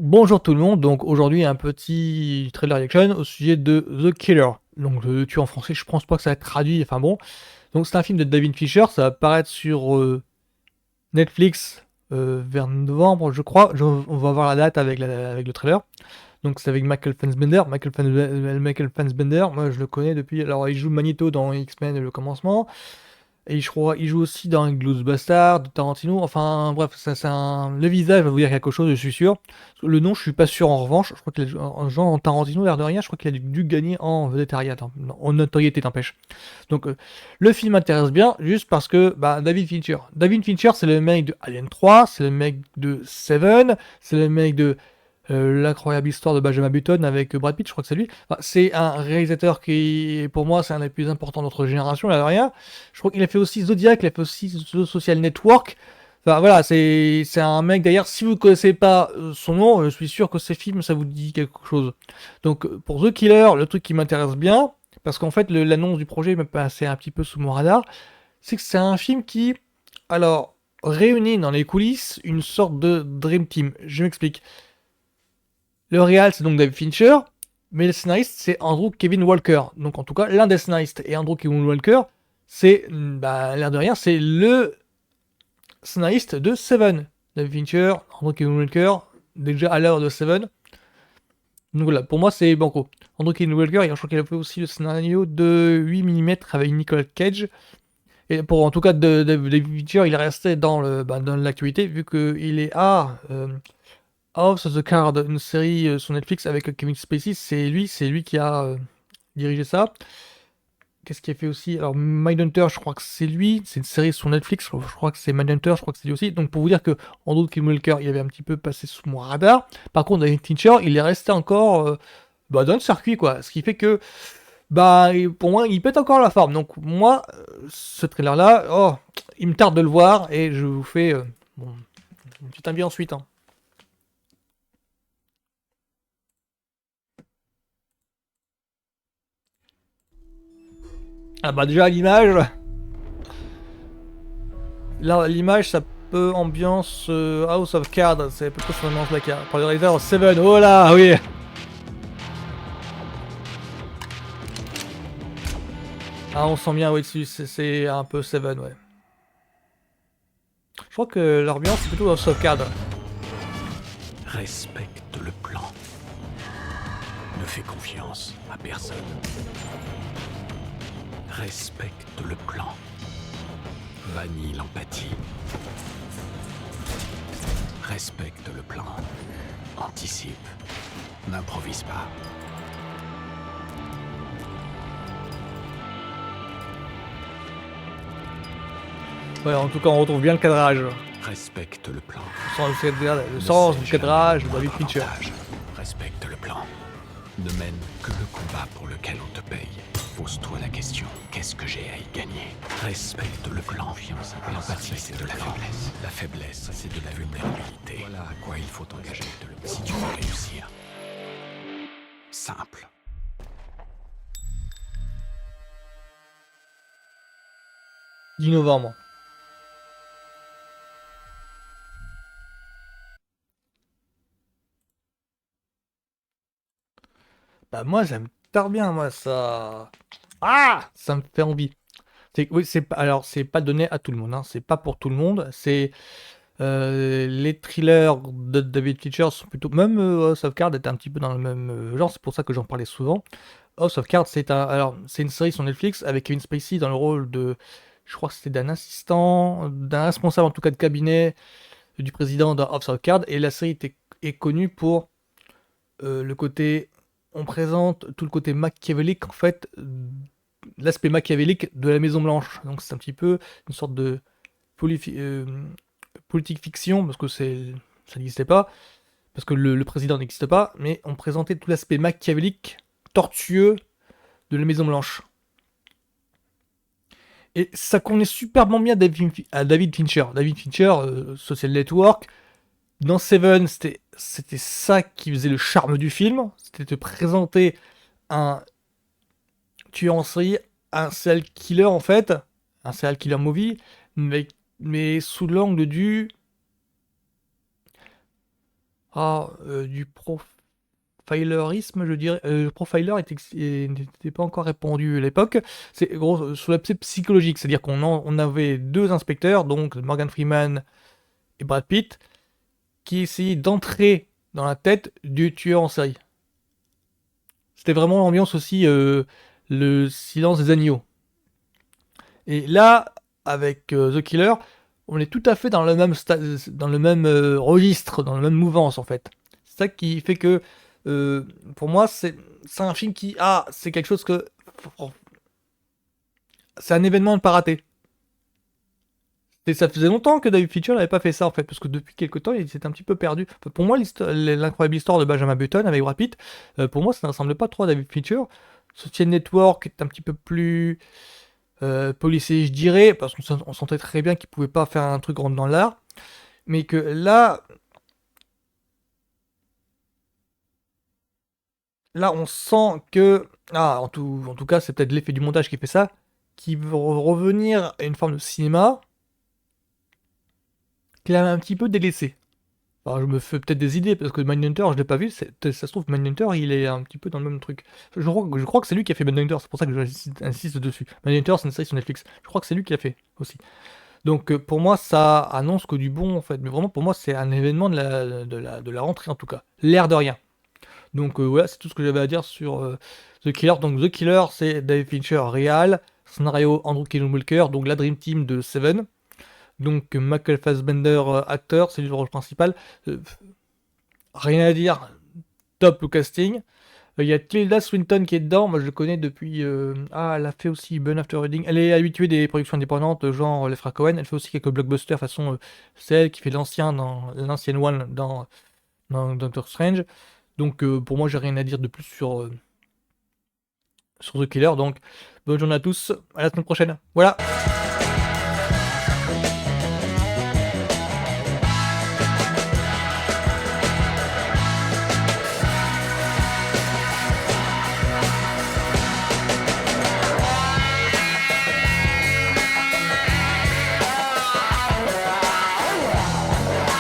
Bonjour tout le monde, donc aujourd'hui un petit trailer reaction au sujet de The Killer. Donc le tueur en français, je pense pas que ça va être traduit, enfin bon. Donc c'est un film de David Fincher, ça va apparaître sur Netflix vers novembre je crois. On va voir la date avec le trailer. Donc c'est avec Michael Fassbender. Michael Fassbender, moi je le connais depuis, alors il joue Magneto dans X-Men le commencement. Et je crois il joue aussi dans Glorious Bastard, de Tarantino. Enfin bref, ça c'est le visage va vous dire quelque chose, je suis sûr. Le nom, je suis pas sûr en revanche. Je crois qu'il a un genre en Tarantino, l'air de rien. Je crois qu'il a dû gagner en vedettariat, en notoriété, t'empêche. Donc le film m'intéresse bien, juste parce que David Fincher. David Fincher, c'est le mec de Alien 3, c'est le mec de Seven, c'est le mec de l'incroyable histoire de Benjamin Button avec Brad Pitt, je crois que c'est lui. Enfin, c'est un réalisateur qui, pour moi, c'est un des plus importants de notre génération, là de rien. Je crois qu'il a fait aussi Zodiac, il a fait aussi The Social Network. Enfin voilà, c'est un mec d'ailleurs, si vous ne connaissez pas son nom, je suis sûr que ses films, ça vous dit quelque chose. Donc pour The Killer, le truc qui m'intéresse bien, parce qu'en fait l'annonce du projet me passait un petit peu sous mon radar, c'est que c'est un film qui, alors, réunit dans les coulisses une sorte de Dream Team. Je m'explique. Le réal, c'est donc David Fincher, mais le scénariste, c'est Andrew Kevin Walker. Donc, en tout cas, l'un des scénaristes. Et Andrew Kevin Walker, c'est, l'air de rien, c'est le scénariste de Seven. David Fincher, Andrew Kevin Walker, déjà à l'heure de Seven. Donc voilà, pour moi, c'est Banco. Andrew Kevin Walker, je crois qu'il a fait aussi le scénario de 8 mm avec Nicolas Cage. Et pour, en tout cas, David Fincher, il est resté dans l'actualité, vu qu'il est House of the Card, une série sur Netflix avec Kevin Spacey, c'est lui qui a dirigé ça. Qu'est-ce qu'il a fait aussi? Alors Mindhunter, je crois que c'est lui, c'est une série sur Netflix, je crois que c'est Mindhunter, je crois que c'est lui aussi. Donc pour vous dire que en doute Kim Walker, il avait un petit peu passé sous mon radar. Par contre, David Fincher, il est resté encore dans le circuit, quoi. Ce qui fait que pour moi, il pète encore la forme. Donc moi, ce trailer-là, oh, il me tarde de le voir et je vous fais bon, une petite avis ensuite, hein. Ah bah déjà l'image, là l'image ça peut ambiance House of Cards, c'est plutôt sur l'ambiance de la carte. Par le réalisateur Seven, oh là oui. Ah on sent bien oui dessus, c'est un peu Seven ouais. Je crois que l'ambiance c'est plutôt House of Cards. Respecte le plan. Ne fais confiance à personne. Respecte le plan. Bannit l'empathie. Respecte le plan. Anticipe. N'improvise pas. Ouais, en tout cas on retrouve bien le cadrage. Respecte le plan. Le sens du cadrage de David Fincher. Respecte le plan. Ne mène que le combat pour lequel on te paye. Pose-toi la question, qu'est-ce que j'ai à y gagner? Respecte le plan. L'empathie, c'est de la faiblesse. La faiblesse, c'est de la vulnérabilité. Voilà à quoi il faut t'engager si tu veux réussir. Simple. 10 novembre. Bah moi ça me tarde bien moi ça. Ah ça me fait envie. Oui, alors c'est pas donné à tout le monde, hein. C'est pas pour tout le monde. C'est les thrillers de David Fincher sont plutôt, même House of Cards est un petit peu dans le même genre. C'est pour ça que j'en parlais souvent. House of Cards, c'est une série sur Netflix avec Kevin Spacey dans le rôle de, je crois que c'était d'un assistant, d'un responsable en tout cas de cabinet du président de House of Cards. Et la série est connue pour le côté, on présente tout le côté machiavélique en fait, l'aspect machiavélique de la Maison Blanche. Donc c'est un petit peu une sorte de politique fiction, parce que ça n'existait pas, parce que le président n'existe pas, mais on présentait tout l'aspect machiavélique, tortueux de la Maison Blanche. Et ça connaît superbement bien à David Fincher. David Fincher, Social Network, dans Seven, c'était ça qui faisait le charme du film. C'était de présenter un tueur en série, un serial killer en fait, un serial killer movie, mais sous l'angle du... Du profilerisme, je dirais. Le profiler n'était pas encore répandu à l'époque. C'est gros sur l'aspect psychologique, c'est-à-dire on avait deux inspecteurs, donc Morgan Freeman et Brad Pitt, qui essayaient d'entrer dans la tête du tueur en série. C'était vraiment l'ambiance aussi, le silence des agneaux. Et là, avec The Killer, on est tout à fait dans le même dans le même registre, dans la même mouvance en fait. C'est ça qui fait que, pour moi, c'est un film qui, c'est quelque chose que, c'est un événement à ne pas rater. Et ça faisait longtemps que David Fincher n'avait pas fait ça en fait, parce que depuis quelques temps il s'était un petit peu perdu. Enfin, pour moi, l'incroyable histoire de Benjamin Button avec Brad Pitt, pour moi ça ne ressemble pas trop à David Fincher. Social Network est un petit peu plus policier, je dirais, parce qu'on sentait très bien qu'il pouvait pas faire un truc rentre dans l'art, mais que là on sent que, en tout cas c'est peut-être l'effet du montage qui fait ça, qui veut revenir à une forme de cinéma qu'il a un petit peu délaissé. Alors, je me fais peut-être des idées parce que Mindhunter, je l'ai pas vu. Ça se trouve, Mindhunter, il est un petit peu dans le même truc. Je crois que c'est lui qui a fait Mindhunter, c'est pour ça que j'insiste dessus. Mindhunter, c'est une série sur Netflix. Je crois que c'est lui qui a fait aussi. Donc, pour moi, ça annonce que du bon en fait. Mais vraiment, pour moi, c'est un événement de la rentrée en tout cas. L'air de rien. Donc, voilà, c'est tout ce que j'avais à dire sur The Killer. Donc, The Killer, c'est David Fincher, réal. Scénario Andrew Kevin Walker, donc la Dream Team de Seven. Donc Michael Fassbender, acteur, c'est lui le rôle principal. Euh, Rien à dire, top le casting. Il y a Tilda Swinton qui est dedans, moi je le connais depuis... elle a fait aussi Burn After Reading. Elle est habituée des productions indépendantes, genre les frères Cohen. Elle fait aussi quelques blockbusters, façon c'est elle qui fait l'ancienne One dans Doctor Strange. Donc pour moi j'ai rien à dire de plus sur The Killer. Donc bonne journée à tous, à la semaine prochaine. Voilà.